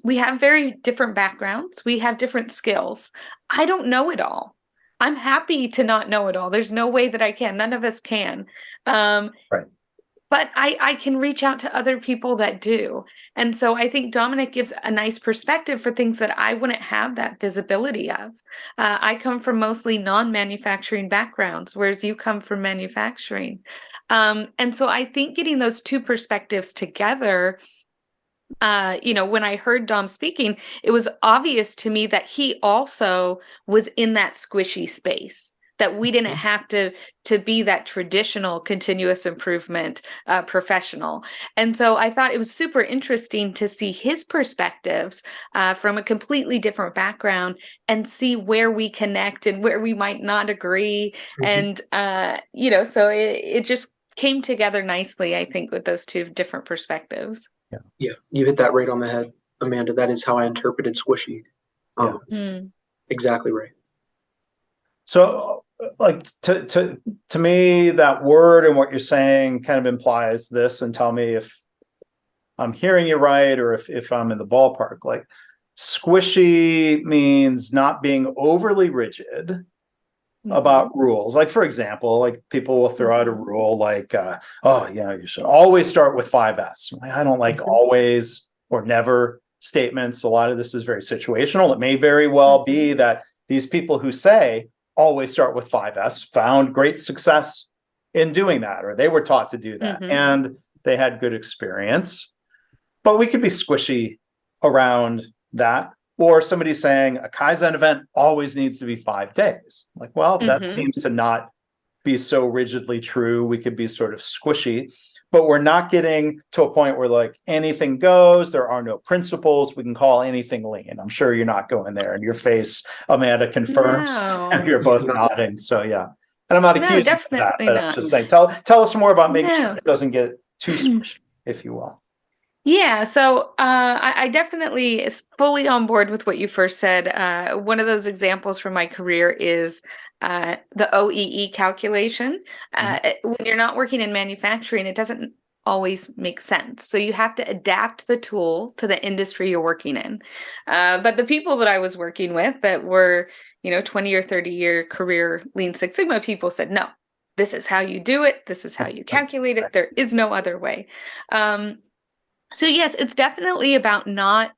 we have very different backgrounds. We have different skills. I don't know it all. I'm happy to not know it all. There's no way that I can. None of us can. Right. But I can reach out to other people that do. And so I think Dominic gives a nice perspective for things that I wouldn't have that visibility of. I come from mostly non-manufacturing backgrounds, whereas you come from manufacturing. And so I think getting those two perspectives together, when I heard Dom speaking, it was obvious to me that he also was in that squishy space, that we didn't have to be that traditional continuous improvement professional. And so I thought it was super interesting to see his perspectives from a completely different background, and see where we connect and where we might not agree. And, so it just came together nicely, I think, with those two different perspectives. Yeah, you hit that right on the head, Amanda. That is how I interpreted squishy. Exactly right. So, like, to me, that word and what you're saying kind of implies this, and tell me if I'm hearing you right, or if I'm in the ballpark. Like, squishy means not being overly rigid about rules. Like, for example, like, people will throw out a rule like, you should always start with 5S. I don't like always or never statements. A lot of this is very situational. It may very well be that these people who say always start with 5S found great success in doing that, or they were taught to do that, and they had good experience. But we could be squishy around that. Or somebody saying a Kaizen event always needs to be 5 days. Like, well, that seems to not be so rigidly true. We could be sort of squishy, but we're not getting to a point where, like, anything goes. There are no principles. We can call anything lean. I'm sure you're not going there, and your face, Amanda, confirms. No. You're both nodding. So yeah. And I'm not accusing you of that, but I'm just saying, tell us more about making sure it doesn't get too squishy, if you will. Yeah, so I definitely is fully on board with what you first said. One of those examples from my career is the OEE calculation. When you're not working in manufacturing, it doesn't always make sense. So you have to adapt the tool to the industry you're working in. But the people that I was working with that were, 20 or 30-year career Lean Six Sigma people said, no, this is how you do it. This is how you calculate it. There is no other way. So yes, it's definitely about not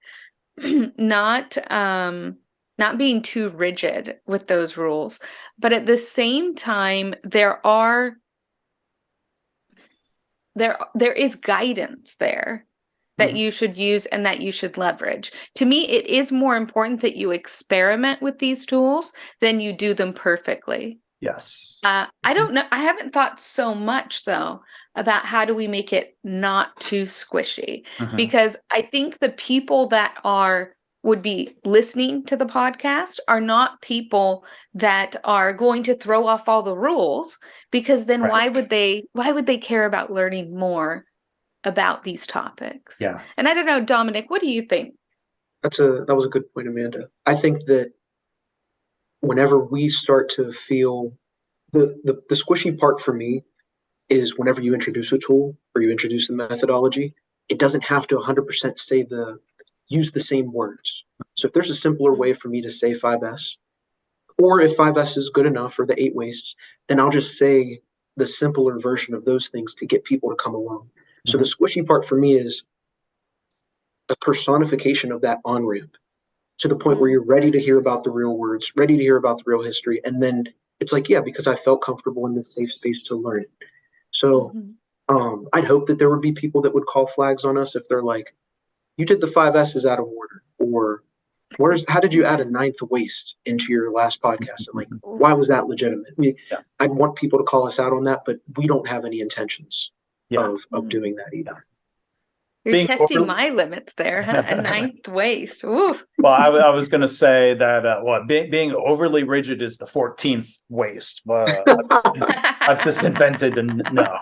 being too rigid with those rules, but at the same time, there is guidance there that you should use and that you should leverage. To me, it is more important that you experiment with these tools than you do them perfectly. Yes. I don't know. I haven't thought so much though about how do we make it not too squishy, because I think the people that would be listening to the podcast are not people that are going to throw off all the rules, because then why would they care about learning more about these topics? Yeah. And I don't know, Dominic, what do you think? That was a good point, Amanda. I think that whenever we start to feel the squishy part for me is whenever you introduce a tool or you introduce a methodology, it doesn't have to 100% use the same words. So if there's a simpler way for me to say 5S, or if 5S is good enough, or the 8 wastes, then I'll just say the simpler version of those things to get people to come along. So the squishy part for me is a personification of that on-ramp, to the point where you're ready to hear about the real words, ready to hear about the real history. And then it's like, yeah, because I felt comfortable in this safe space to learn it. So I'd hope that there would be people that would call flags on us if they're like, you did the 5S's out of order, or how did you add a 9th waste into your last podcast? And like, why was that legitimate? I'd want people to call us out on that, but we don't have any intentions of doing that either. You're testing my limits there, huh? A 9th waste. Ooh. Well, I was going to say that being overly rigid is the 14th waste. I've just invented no.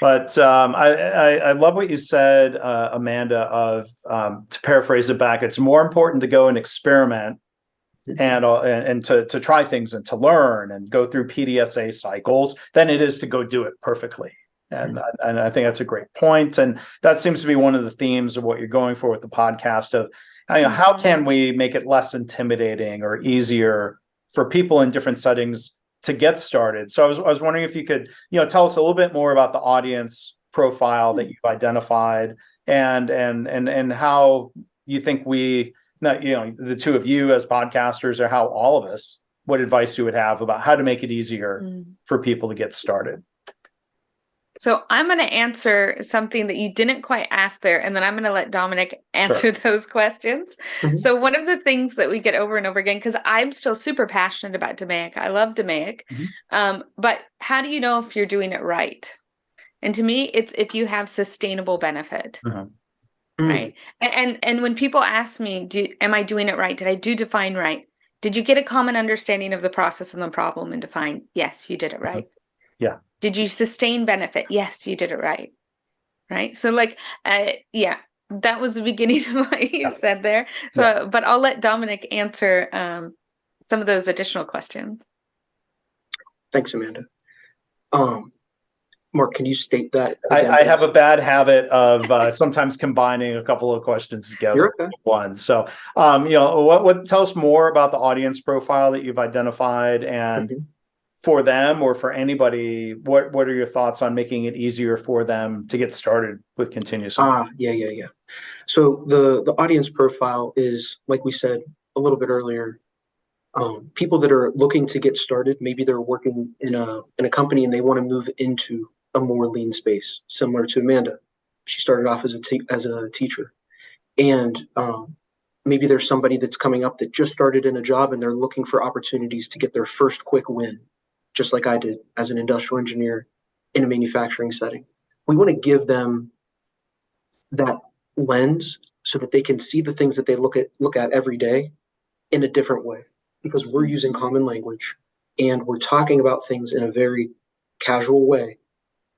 But I love what you said, Amanda, of to paraphrase it back, it's more important to go and experiment and to try things and to learn and go through PDSA cycles than it is to go do it perfectly. And I think that's a great point. And that seems to be one of the themes of what you're going for with the podcast of, how can we make it less intimidating or easier for people in different settings to get started. So I was wondering if you could, tell us a little bit more about the audience profile that you've identified and how you think the two of you as podcasters, or how all of us, what advice you would have about how to make it easier for people to get started. So I'm going to answer something that you didn't quite ask there, and then I'm going to let Dominic answer those questions. So one of the things that we get over and over again, because I'm still super passionate about DMAIC. I love DMAIC. But how do you know if you're doing it right? And to me, it's if you have sustainable benefit. Right. And when people ask me, am I doing it right? Did I do define right? Did you get a common understanding of the process and the problem and define? Yes, you did it right. Yeah. Did you sustain benefit? Yes, you did it right. Right. So that was the beginning of what you said there. So, but I'll let Dominic answer some of those additional questions. Thanks, Amanda. Mark, can you state that again? I have a bad habit of sometimes combining a couple of questions together in one. So, what tell us more about the audience profile that you've identified, and for them or for anybody, what are your thoughts on making it easier for them to get started with continuous improvement? Yeah. So the audience profile is, like we said a little bit earlier, people that are looking to get started. Maybe they're working in a company and they want to move into a more lean space, similar to Amanda. She started off as a teacher, and maybe there's somebody that's coming up that just started in a job and they're looking for opportunities to get their first quick win, just like I did as an industrial engineer in a manufacturing setting. We want to give them that lens so that they can see the things that they look at every day in a different way, because we're using common language and we're talking about things in a very casual way.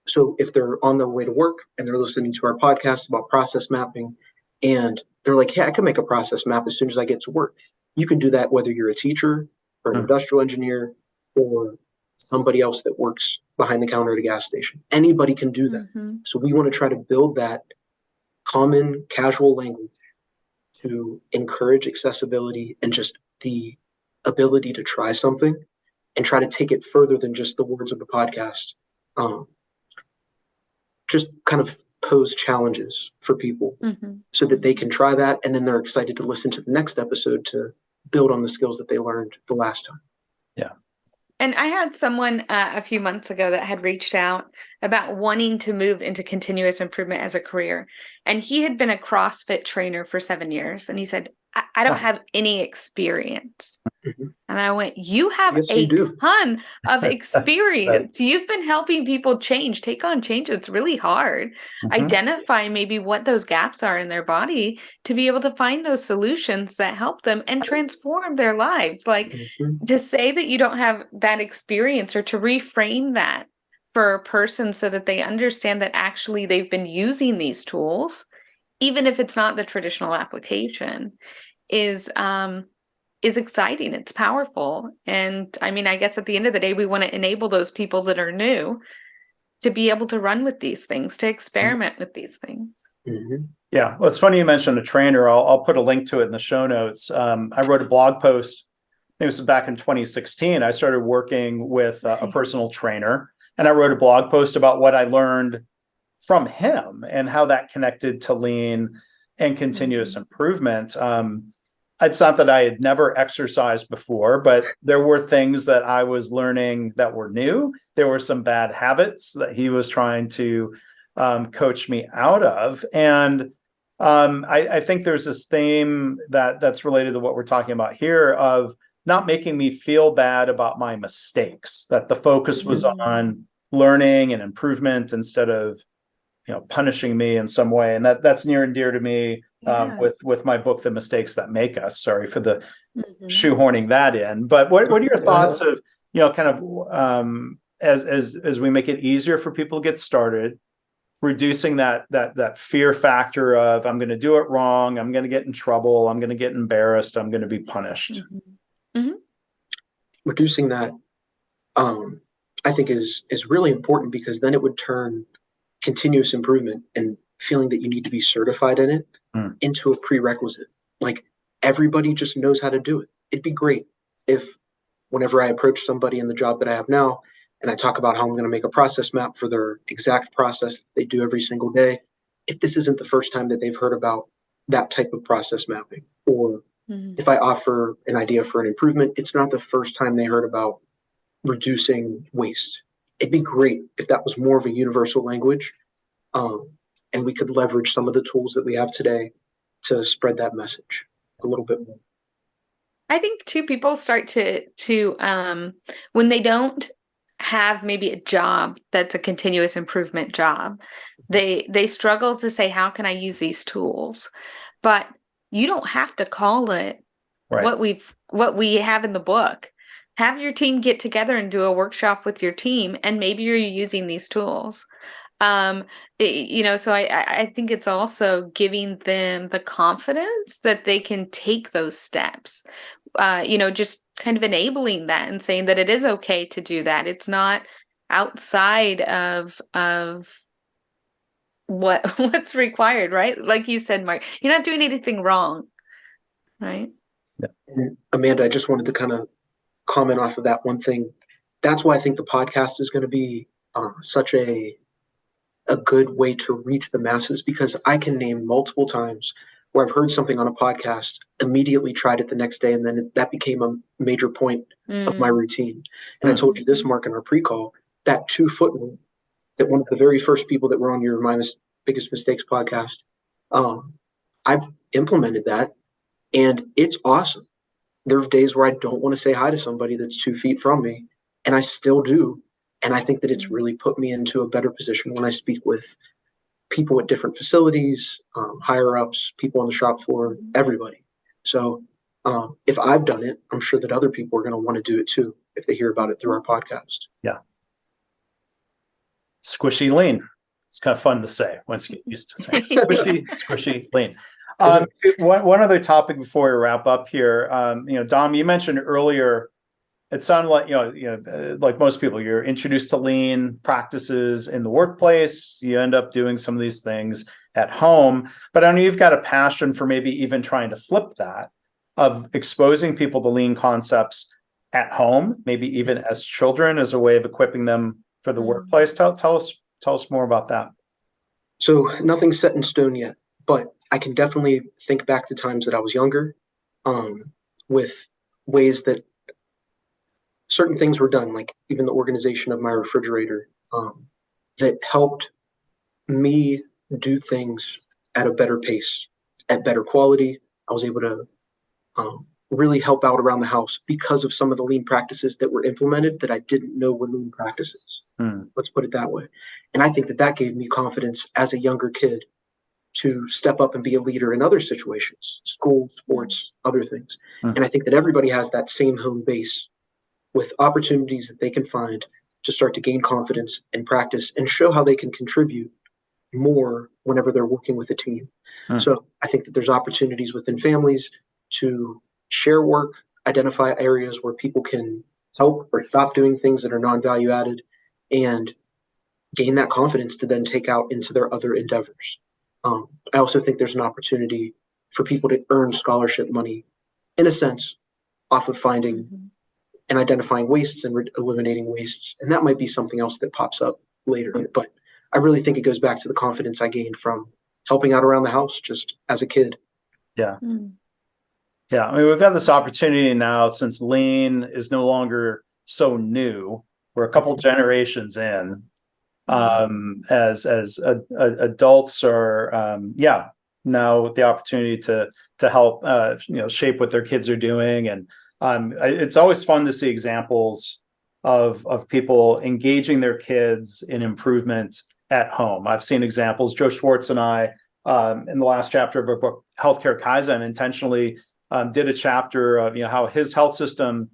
So if they're on their way to work and they're listening to our podcast about process mapping and they're like, hey, I can make a process map as soon as I get to work. You can do that whether you're a teacher or an industrial engineer or somebody else that works behind the counter at a gas station. Anybody can do that. So we want to try to build that common casual language to encourage accessibility and just the ability to try something and try to take it further than just the words of the podcast. Just kind of pose challenges for people so that they can try that, and then they're excited to listen to the next episode to build on the skills that they learned the last time. Yeah. And I had someone a few months ago that had reached out about wanting to move into continuous improvement as a career. And he had been a CrossFit trainer for 7 years. And he said, I don't have any experience. And And I went, you have Yes, a you do. ton of Right. experience. You've been helping people take on change. It's really hard. Identify maybe what those gaps are in their body to be able to find those solutions that help them and transform their lives. Like to say that you don't have that experience, or to reframe that for a person so that they understand that actually they've been using these tools, even if it's not the traditional application, is exciting. It's powerful. And I mean, I guess at the end of the day, we want to enable those people that are new to be able to run with these things, to experiment with these things. Yeah. Well, it's funny you mentioned a trainer. I'll put a link to it in the show notes. I wrote a blog post. I think this was back in 2016. I started working with a personal trainer, and I wrote a blog post about what I learned from him and how that connected to lean and continuous improvement. It's not that I had never exercised before, but there were things that I was learning that were new. There were some bad habits that he was trying to coach me out of. And I think there's this theme that's related to what we're talking about here, of not making me feel bad about my mistakes, that the focus was on learning and improvement instead of punishing me in some way. And that's near and dear to me with my book, The Mistakes That Make Us. Sorry for the shoehorning that in. But what are your thoughts of, kind of as we make it easier for people to get started, reducing that fear factor of, I'm going to do it wrong, I'm going to get in trouble, I'm going to get embarrassed, I'm going to be punished? Reducing that, I think is really important, because then it would turn continuous improvement and feeling that you need to be certified in it into a prerequisite. Like, everybody just knows how to do it. It'd be great if, whenever I approach somebody in the job that I have now, and I talk about how I'm going to make a process map for their exact process that they do every single day, if this isn't the first time that they've heard about that type of process mapping, or if I offer an idea for an improvement, it's not the first time they heard about reducing waste. It'd be great if that was more of a universal language, and we could leverage some of the tools that we have today to spread that message a little bit more. I think too, people start to when they don't have maybe a job that's a continuous improvement job, they struggle to say, how can I use these tools? But you don't have to call it what we have in the book. Have your team get together and do a workshop with your team, and maybe you're using these tools. So I think it's also giving them the confidence that they can take those steps, just kind of enabling that and saying that it is okay to do that. It's not outside of what's required, right? Like you said, Mark, you're not doing anything wrong, right? And Amanda, I just wanted to kind of comment off of that one thing. That's why I think the podcast is going to be such a good way to reach the masses, because I can name multiple times where I've heard something on a podcast, immediately tried it the next day, and then that became a major point of my routine. And I told you this, Mark, in our pre-call, that 2-foot rule, that one of the very first people that were on your My Biggest Mistakes podcast, I've implemented that, and it's awesome. There's days where I don't want to say hi to somebody that's 2 feet from me, and I still do. And I think that it's really put me into a better position when I speak with people at different facilities, higher ups, people on the shop floor, everybody. So if I've done it, I'm sure that other people are going to want to do it too if they hear about it through our podcast. Yeah. Squishy lean. It's kind of fun to say once you get used to saying squishy lean. One other topic before we wrap up here. Dom, you mentioned earlier, it sounded like, like most people, you're introduced to lean practices in the workplace. You end up doing some of these things at home, but I know you've got a passion for maybe even trying to flip that, of exposing people to lean concepts at home, maybe even as children, as a way of equipping them for the workplace. Tell us more about that. So nothing's set in stone yet, but I can definitely think back to times that I was younger, with ways that certain things were done, like even the organization of my refrigerator, that helped me do things at a better pace, at better quality. I was able to really help out around the house because of some of the lean practices that were implemented that I didn't know were lean practices. Let's put it that way. And I think that that gave me confidence as a younger kid to step up and be a leader in other situations, school, sports, other things. And I think that everybody has that same home base with opportunities that they can find to start to gain confidence and practice and show how they can contribute more whenever they're working with a team. So I think that there's opportunities within families to share work, identify areas where people can help or stop doing things that are non-value added, and gain that confidence to then take out into their other endeavors. I also think there's an opportunity for people to earn scholarship money, in a sense, off of finding and identifying wastes and eliminating wastes. And that might be something else that pops up later. But I really think it goes back to the confidence I gained from helping out around the house just as a kid. Yeah. Yeah. I mean, we've got this opportunity now, since lean is no longer so new. We're a couple generations in. As adults are, now with the opportunity to help, shape what their kids are doing. And it's always fun to see examples of people engaging their kids in improvement at home. I've seen examples. Joe Schwartz and I, in the last chapter of our book, Healthcare Kaizen, intentionally did a chapter of how his health system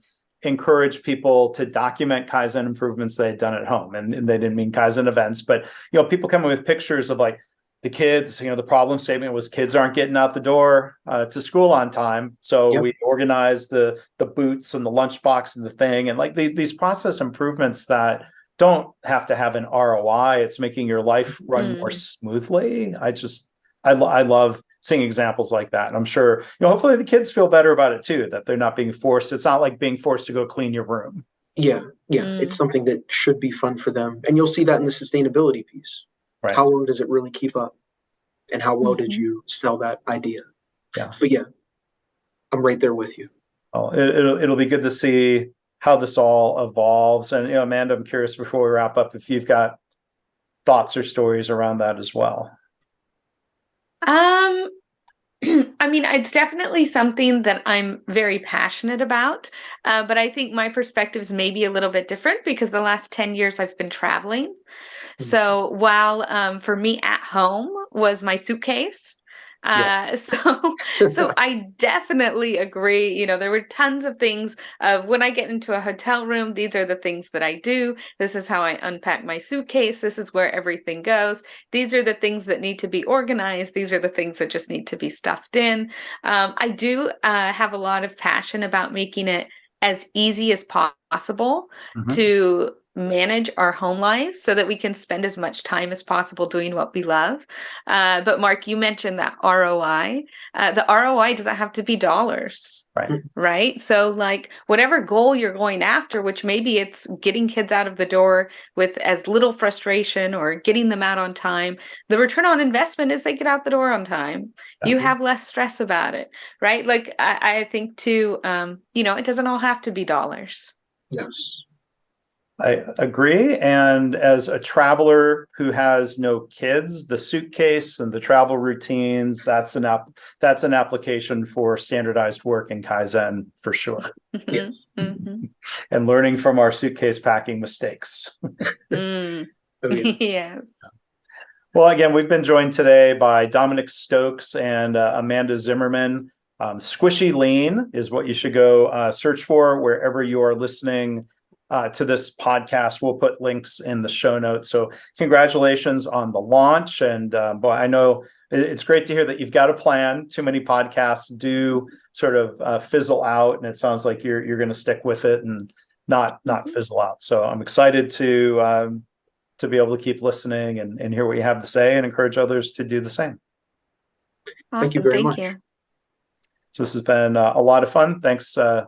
encouraged people to document Kaizen improvements they had done at home. And they didn't mean Kaizen events, but people coming with pictures of like the kids, the problem statement was kids aren't getting out the door to school on time. So we organized the boots and the lunchbox and the thing. And like these process improvements that don't have to have an ROI. It's making your life run more smoothly. I love seeing examples like that. And I'm sure, hopefully the kids feel better about it too, that they're not being forced. It's not like being forced to go clean your room. Yeah. It's something that should be fun for them. And you'll see that in the sustainability piece. Right. How long does it really keep up? And how well did you sell that idea? Yeah. But I'm right there with you. Oh, it'll be good to see how this all evolves. And, Amanda, I'm curious before we wrap up, if you've got thoughts or stories around that as well. I mean, it's definitely something that I'm very passionate about, but I think my perspective is maybe a little bit different because the last 10 years I've been traveling. So while for me at home was my suitcase, so I definitely agree. There were tons of things of when I get into a hotel room, these are the things that I do. This is how I unpack my suitcase. This is where everything goes. These are the things that need to be organized. These are the things that just need to be stuffed in. I do have a lot of passion about making it as easy as possible to manage our home lives so that we can spend as much time as possible doing what we love. But Mark, you mentioned that ROI. The ROI doesn't have to be dollars, right? So like whatever goal you're going after, which maybe it's getting kids out of the door with as little frustration or getting them out on time, the return on investment is they get out the door on time. You have less stress about it, right? Like I think too, it doesn't all have to be dollars. Yes. I agree. And as a traveler who has no kids, the suitcase and the travel routines, that's an application for standardized work in Kaizen for sure. Yes. And learning from our suitcase packing mistakes. Yes. Well, again, we've been joined today by Dominic Stokes and Amanda Zimmerman. Squishy Lean is what you should go search for wherever you are listening to this podcast. We'll put links in the show notes. So congratulations on the launch. And I know it's great to hear that you've got a plan. Too many podcasts do sort of fizzle out, and it sounds like you're going to stick with it and not fizzle out. So I'm excited to be able to keep listening and hear what you have to say and encourage others to do the same. Awesome. Thank you very much. You. So this has been a lot of fun. Thanks to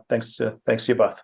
you both.